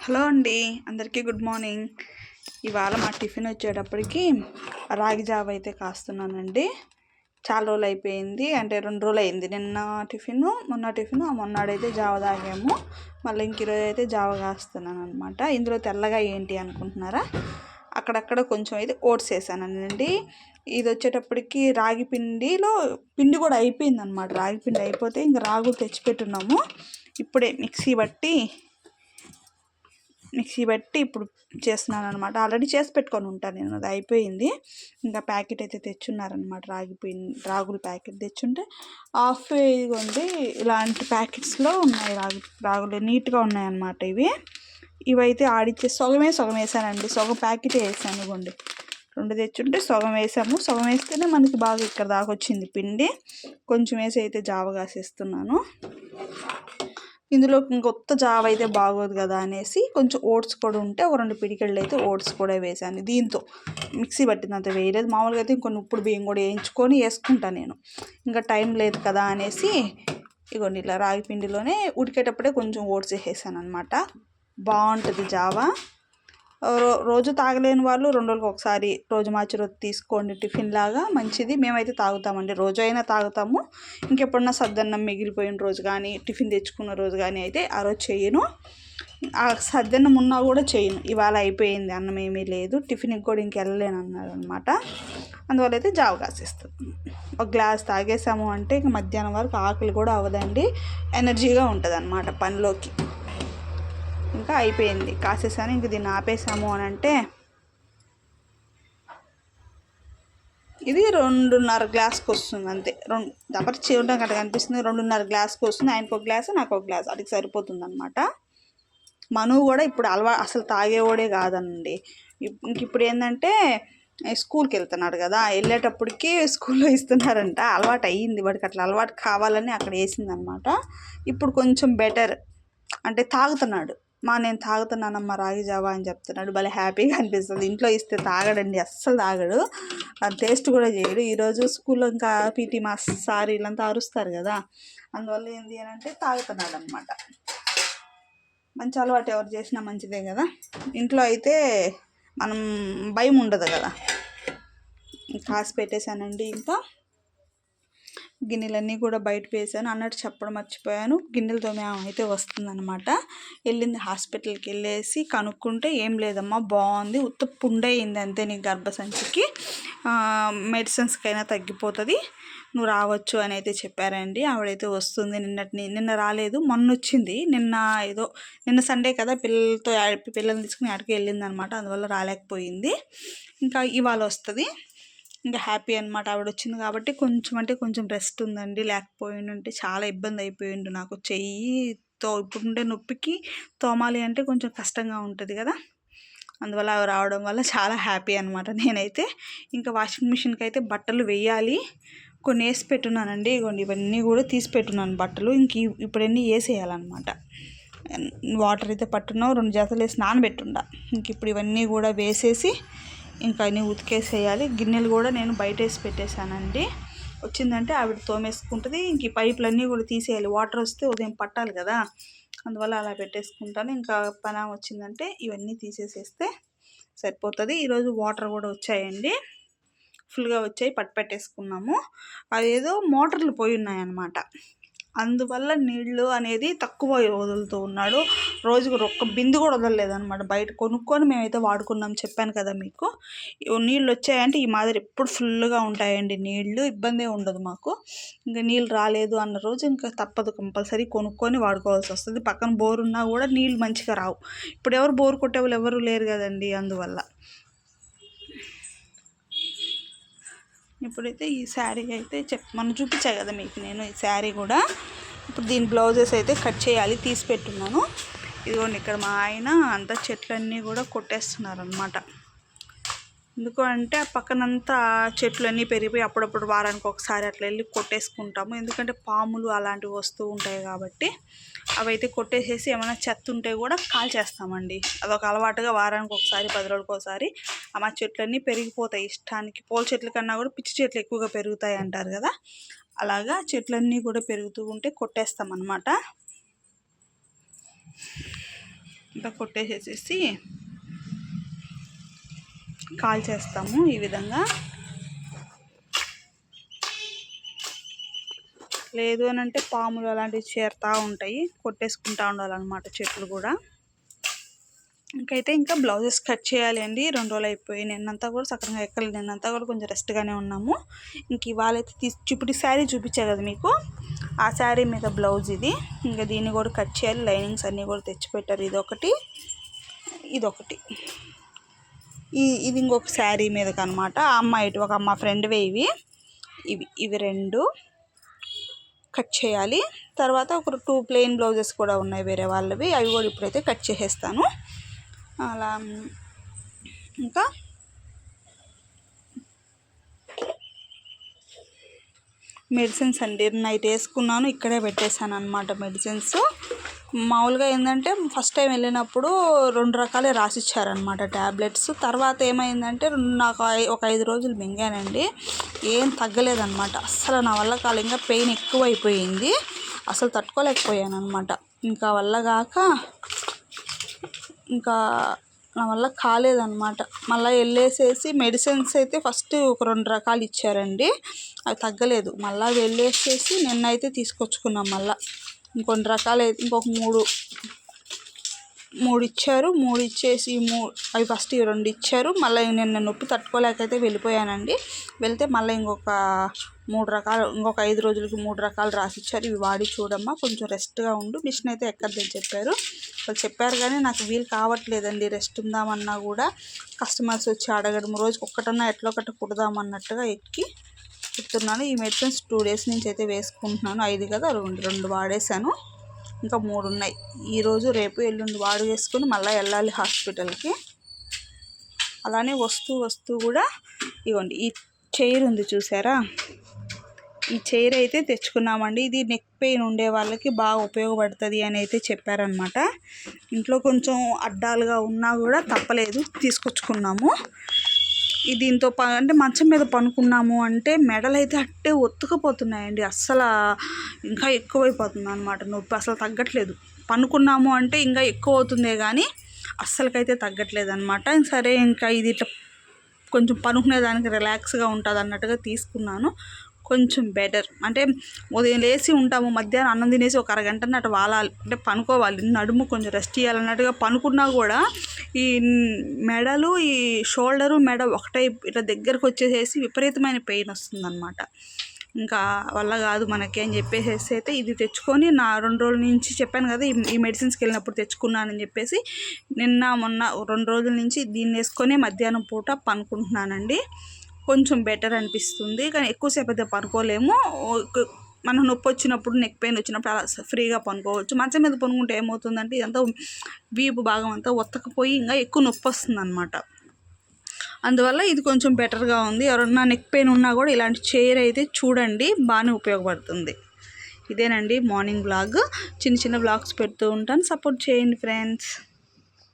Hello అండి, అందరికీ good morning. ఇవాళ మా టిఫిన్ వచ్చేటప్పటికి రాగి జావ అయితే కాస్తున్నానండి. చాలా రోజులు అయిపోయింది, అంటే 2 రోజులు అయింది. నిన్న టిఫిన్, మొన్నాడైతే జావ తాగాము. మళ్ళీ ఈరోజు అయితే జావ కాస్తున్నాను అనమాట. ఇందులో తెల్లగా ఏంటి అనుకుంటున్నారా? అక్కడక్కడ కొంచెం అయితే ఓట్స్ వేసానండి. ఇది వచ్చేటప్పటికి రాగి పిండి కూడా అయిపోయింది అనమాట. రాగి పిండి అయిపోతే ఇంకా రాగులు తెచ్చిపెట్టున్నాము. ఇప్పుడే మిక్సీ బట్టి ఇప్పుడు చేస్తున్నాను అనమాట. ఆల్రెడీ చేసి పెట్టుకొని ఉంటాను నేను, అది అయిపోయింది. ఇంకా ప్యాకెట్ అయితే తెచ్చున్నారనమాట. రాగుల ప్యాకెట్ తెచ్చుంటే హాఫ్ ఇదిగోండి ఇలాంటి ప్యాకెట్స్లో ఉన్నాయి రాగులు నీట్గా ఉన్నాయన్నమాట. ఇవైతే ఆడిచ్చే సగం వేసానండి. సగం ప్యాకెట్ వేసాను. ఇవ్వండి 2 తెచ్చుంటే సగం వేసాము. సగం వేస్తేనే మనకి బాగా ఇక్కడ దాకా వచ్చింది పిండి. కొంచెం వేసి అయితే జావ కాసేస్తున్నాను. ఇందులో ఇంకొత్త జావ అయితే బాగోదు కదా అనేసి కొంచెం ఓట్స్ కూడా ఉంటే 2 పిడికెళ్ళు అయితే ఓట్స్ కూడా వేసాను. దీంతో మిక్సీ పట్టినంత వేయలేదు. మామూలుగా అయితే ఇంకొన్ని ఉప్పుడు బియ్యం కూడా వేసుకుంటాను నేను. ఇంకా టైం లేదు కదా అనేసి ఇగోండి ఇలా రాగి పిండిలోనే ఉడికేటప్పుడే కొంచెం ఓట్స్ వేసేసాను అనమాట. బాగుంటుంది జావ. రోజు తాగలేని వాళ్ళు 2 రోజులకు ఒకసారి రోజు మార్చి రోజు తీసుకోండి, టిఫిన్ లాగా మంచిది. మేమైతే తాగుతామండి, రోజు అయినా తాగుతాము. ఇంకెప్పుడన్నా సద్దన్నం మిగిలిపోయిన రోజు కానీ, టిఫిన్ తెచ్చుకున్న రోజు కానీ అయితే ఆ రోజు చేయను. ఆ సద్దన్నం ఉన్నా కూడా చేయను. ఇవాళ అయిపోయింది, అన్నం ఏమీ లేదు, టిఫిన్కి కూడా ఇంకెళ్ళలేను అన్నారు అనమాట. అందువల్ల అయితే జావ కాసేస్తాను. ఒక గ్లాస్ తాగేసాము అంటే ఇంక మధ్యాహ్నం వరకు ఆకలి కూడా అవ్వదండి, ఎనర్జీగా ఉంటుంది అనమాట పనిలోకి. ఇంకా అయిపోయింది, కాసేసాను. ఇంక దీన్ని ఆపేసాము అని అంటే ఇది 2.5 గ్లాస్కి వస్తుంది అంతే. దప్పటి చేయడం గట్ట కనిపిస్తుంది. 2.5 గ్లాస్కి వస్తుంది. ఆయనకు ఒక గ్లాసు, నాకు ఒక గ్లాసు, అది సరిపోతుంది అనమాట. మనువు కూడా ఇప్పుడు అసలు తాగేవాడే కాదండి. ఇంక ఇప్పుడు ఏంటంటే స్కూల్కి వెళ్తున్నాడు కదా, వెళ్ళేటప్పటికి స్కూల్లో ఇస్తున్నారంట. అలవాటు అయ్యింది వాడికి, అట్లా అలవాటు కావాలని అక్కడ వేసిందనమాట. ఇప్పుడు కొంచెం బెటర్, అంటే తాగుతున్నాడు. నేను తాగుతున్నానమ్మా రాగి జావా అని చెప్తున్నాడు. భలే హ్యాపీగా అనిపిస్తుంది. ఇంట్లో ఇస్తే తాగడండి, అస్సలు తాగడు, అది టేస్ట్ కూడా చేయడు. ఈరోజు స్కూల్లో ఇంకా పీటీ మాస్టర్ సార్ వీళ్ళంతా అరుస్తారు కదా, అందువల్ల ఏంటి అని అంటే తాగుతున్నాడు అనమాట. మంచి అలవాటు ఎవరు చేసినా మంచిదే కదా. ఇంట్లో అయితే మనం భయం ఉండదు కదా. కాసి పెట్టేశానండి. ఇంకా గిన్నెలన్నీ కూడా బయట వేసాను అన్నట్టు చెప్పడం మర్చిపోయాను. గిన్నెలతో మేము అయితే వస్తుందన్నమాట. వెళ్ళింది హాస్పిటల్కి, వెళ్ళేసి కనుక్కుంటే ఏం లేదమ్మా, బాగుంది, ఉత్త పుండయింది అంతే, నీ గర్భసంచికి మెడిసిన్స్కి అయినా తగ్గిపోతుంది, నువ్వు రావచ్చు అని అయితే చెప్పారండి. ఆవిడైతే వస్తుంది. నిన్న రాలేదు, మొన్న వచ్చింది. నిన్న సండే కదా, పిల్లల్ని తీసుకుని ఆడికి వెళ్ళింది అనమాట. అందువల్ల రాలేకపోయింది. ఇంకా ఇవాళ వస్తుంది. ఇంకా హ్యాపీ అనమాట. ఆవిడ వచ్చింది కాబట్టి కొంచెం రెస్ట్ ఉందండి. లేకపోయిందంటే చాలా ఇబ్బంది అయిపోయిండు నాకు. చెయ్యితో ఇప్పుడుండే నొప్పికి తోమాలి అంటే కొంచెం కష్టంగా ఉంటుంది కదా. అందువల్ల అవి రావడం వల్ల చాలా హ్యాపీ అనమాట. నేనైతే ఇంకా వాషింగ్ మిషన్కి అయితే బట్టలు వేయాలి. కొన్ని వేసి పెట్టున్నానండి. ఇవన్నీ కూడా తీసి పెట్టున్నాను బట్టలు. ఇప్పుడన్నీ వేసేయాలన్నమాట. వాటర్ అయితే పట్టున్నావు, 2 జతలు వేసి నానబెట్టుండా. ఇప్పుడు ఇవన్నీ కూడా వేసేసి ఇంకా అన్నీ ఉతికేసేయాలి. గిన్నెలు కూడా నేను బయట వేసి పెట్టేశానండి. వచ్చిందంటే ఆవిడ తోమేసుకుంటుంది. ఈ పైపులన్నీ కూడా తీసేయాలి, వాటర్ వస్తే ఉదయం పట్టాలి కదా, అందువల్ల అలా పెట్టేసుకుంటాను. ఇంకా పని వచ్చిందంటే ఇవన్నీ తీసేసేస్తే సరిపోతుంది. ఈరోజు వాటర్ కూడా వచ్చాయండి, ఫుల్గా వచ్చాయి, పెట్టేసుకున్నాము. అదేదో మోటార్లు పోయి ఉన్నాయన్నమాట. అందువల్ల నీళ్ళు అనేది తక్కువ వదులుతూ ఉన్నాడు. రోజుకు ఒక్క బిందు కూడా వదలలేదన్నమాట. బయట కొనుక్కొని మేమైతే వాడుకున్నాం, చెప్పాను కదా మీకు. నీళ్ళు వచ్చాయంటే ఈ మాదిరి ఎప్పుడు ఫుల్గా ఉంటాయండి నీళ్ళు, ఇబ్బందే ఉండదు మాకు. ఇంకా నీళ్ళు రాలేదు అన్న రోజు ఇంకా తప్పదు, కంపల్సరీ కొనుక్కొని వాడుకోవాల్సి వస్తుంది. పక్కన బోర్ ఉన్నా కూడా నీళ్ళు మంచిగా రావు. ఇప్పుడు ఎవరు బోర్ కొట్టే వాళ్ళు ఎవరు లేరు కదండి, అందువల్ల. ఇప్పుడైతే ఈ శారీ అయితే మనం చూపించాయి కదా మీకు నేను, ఈ శారీ కూడా ఇప్పుడు దీని బ్లౌజెస్ అయితే కట్ చేయాలి, తీసి పెట్టున్నాను. ఇదిగోండి ఇక్కడ మా ఆయన అంతా చెట్లన్నీ కూడా కొట్టేస్తున్నారు అనమాట. ఎందుకు అంటే ఆ పక్కనంతా చెట్లన్నీ పెరిగిపోయి అప్పుడప్పుడు వారానికి ఒకసారి అట్లా వెళ్ళి కొట్టేసుకుంటాము. ఎందుకంటే పాములు అలాంటివి వస్తూ ఉంటాయి కాబట్టి అవైతే కొట్టేసేసి ఏమైనా చెత్త ఉంటే కూడా కాల్చేస్తామండి. అదొక అలవాటుగా వారానికి ఒకసారి, 10 రోజులకు ఒకసారి మా చెట్లన్నీ పెరిగిపోతాయి ఇష్టానికి. పూల చెట్ల కన్నా కూడా పిచ్చి చెట్లు ఎక్కువగా పెరుగుతాయి అంటారు కదా, అలాగా చెట్లన్నీ కూడా పెరుగుతూ ఉంటే కొట్టేస్తాం అన్నమాట. అంతా కొట్టేసేసి కాల్ చేస్తాము. ఈ విధంగా లేదు అని అంటే పాములు అలాంటివి చేరుతూ ఉంటాయి, కొట్టేసుకుంటూ ఉండాలన్నమాట చెట్లు కూడా. ఇంకా బ్లౌజెస్ కట్ చేయాలి అండి. 2 రోజులు అయిపోయి నిన్నంతా కూడా సక్రంగా ఎక్కలేదు, నిన్నంతా కూడా కొంచెం రెస్ట్గానే ఉన్నాము. ఇంక ఇవాళ అయితే ఇప్పుడు శారీ చూపించా కదా మీకు, ఆ శారీ మీద బ్లౌజ్ ఇది. ఇంకా దీన్ని కూడా కట్ చేయాలి. లైనింగ్స్ అన్నీ కూడా తెచ్చిపెట్టారు, ఇదొకటి ఇది ఇంకొక శారీ మీదకి అనమాట. ఒక అమ్మ ఫ్రెండ్వే ఇవి 2 కట్ చేయాలి. తర్వాత ఒక 2 ప్లెయిన్ బ్లౌజెస్ కూడా ఉన్నాయి వేరే వాళ్ళవి, అవి కూడా ఇప్పుడైతే కట్ చేసేస్తాను. అలా ఇంకా మెడిసిన్స్ అండి, నైట్ వేసుకున్నాను, ఇక్కడే పెట్టేశాను అనమాట. మెడిసిన్స్ మామూలుగా ఏంటంటే ఫస్ట్ టైం వెళ్ళినప్పుడు 2 రకాలే రాసిచ్చారనమాట ట్యాబ్లెట్స్. తర్వాత ఏమైందంటే నాకు ఒక 5 రోజులు మింగానండి, ఏం తగ్గలేదన్నమాట. అస్సలు నా వల్ల కాదు, ఇంకా పెయిన్ ఎక్కువైపోయింది, అసలు తట్టుకోలేకపోయాను అనమాట. ఇంకా వల్ల కాక ఇంకా నా వల్ల కాలేదన్నమాట. మళ్ళీ వెళ్ళేసేసి మెడిసిన్స్ అయితే ఫస్ట్ ఒక 2 రకాలు ఇచ్చారండి, అవి తగ్గలేదు. మళ్ళీ వెళ్ళేసేసి నిన్నైతే తీసుకొచ్చుకున్నాం. మళ్ళీ ఇంకొన్ని రకాలు అయితే ఇంకొక 3 ఇచ్చారు. 3 ఇచ్చేసి అవి ఫస్ట్ 2 ఇచ్చారు. మళ్ళీ నిన్న నొప్పి తట్టుకోలేకైతే వెళ్ళిపోయానండి. వెళ్తే మళ్ళీ ఇంకొక 3 రకాలు, ఇంకొక 5 రోజులకి 3 రకాలు రాసిచ్చారు. ఇవి వాడి చూడమ్మా, కొంచెం రెస్ట్గా ఉండు, మిషన్ అయితే ఎక్కద్దని చెప్పారు. వాళ్ళు చెప్పారు కానీ నాకు వీలు కావట్లేదండి. రెస్ట్ ఉందామన్నా కూడా కస్టమర్స్ వచ్చి అడగడం, రోజుకి ఒక్కటన్నా ఎట్లా ఒకటి కుడదామన్నట్టుగా ఎక్కి చెప్తున్నాను. ఈ మెడిసిన్స్ 2 డేస్ నుంచి అయితే వేసుకుంటున్నాను. 5 కదా, 2 వాడేశాను, ఇంకా 3 ఉన్నాయి. ఈరోజు రేపు ఎల్లుండి వేసుకొని మళ్ళీ వెళ్ళాలి హాస్పిటల్కి. అలానే వస్తూ కూడా ఇవ్వండి, ఈ చైర్ ఉంది చూసారా, ఈ చైర్ అయితే తెచ్చుకున్నామండి. ఇది నెక్ పెయిన్ ఉండే వాళ్ళకి బాగా ఉపయోగపడుతుంది అని అయితే చెప్పారనమాట. ఇంట్లో కొంచెం అడ్డాలుగా ఉన్నా కూడా తప్పలేదు, తీసుకొచ్చుకున్నాము. దీంతో అంటే మంచం మీద పనుకున్నాము అంటే మెడలు అయితే అట్టే ఒత్తుకుపోతున్నాయండి. అస్సలు ఇంకా ఎక్కువైపోతుంది అనమాట నొప్పి, అసలు తగ్గట్లేదు. పనుకున్నాము అంటే ఇంకా ఎక్కువ అవుతుందే కానీ అస్సలకైతే తగ్గట్లేదు అనమాట. సరే ఇంకా ఇది ఇట్లా కొంచెం పనుకునేదానికి రిలాక్స్గా ఉంటుంది అన్నట్టుగా తీసుకున్నాను. కొంచెం బెటర్ అంటే ఉదయం లేచి ఉంటాము, మధ్యాహ్నం అన్నం తినేసి ఒక అరగంటని అటు వాలాలి, అంటే పనుకోవాలి, నడుము కొంచెం రెస్ట్ చేయాలన్నట్టుగా పనుకున్నా కూడా ఈ మెడలు, ఈ షోల్డరు, మెడ ఒకటే ఇట్లా దగ్గరకు వచ్చేసేసి విపరీతమైన పెయిన్ వస్తుందన్నమాట. ఇంకా వల్ల కాదు మనకి అని చెప్పేసి అయితే ఇది తెచ్చుకొని 2 రోజుల నుంచి చెప్పాను కదా, ఈ మెడిసిన్స్కి వెళ్ళినప్పుడు తెచ్చుకున్నానని చెప్పేసి మొన్న 2 రోజుల నుంచి దీన్ని వేసుకొని మధ్యాహ్నం పూట పనుకుంటున్నానండి. కొంచెం బెటర్ అనిపిస్తుంది, కానీ ఎక్కువసేపు అయితే పనుకోలేము. మనం నొప్పి వచ్చినప్పుడు, నెక్ పెయిన్ వచ్చినప్పుడు అలా ఫ్రీగా పనుకోవచ్చు. మంచం మీద పనుకుంటే ఏమవుతుందంటే ఇదంతా వీపు భాగం అంతా ఒత్తకపోయి ఇంకా ఎక్కువ నొప్పి వస్తుంది అనమాట. అందువల్ల ఇది కొంచెం బెటర్గా ఉంది. ఎవరన్నా నెక్ పెయిన్ ఉన్నా కూడా ఇలాంటి చైర్ అయితే చూడండి, బాగానే ఉపయోగపడుతుంది. ఇదేనండి మార్నింగ్ బ్లాగ్. చిన్న బ్లాగ్స్ పెడుతూ ఉంటాను, సపోర్ట్ చేయండి ఫ్రెండ్స్.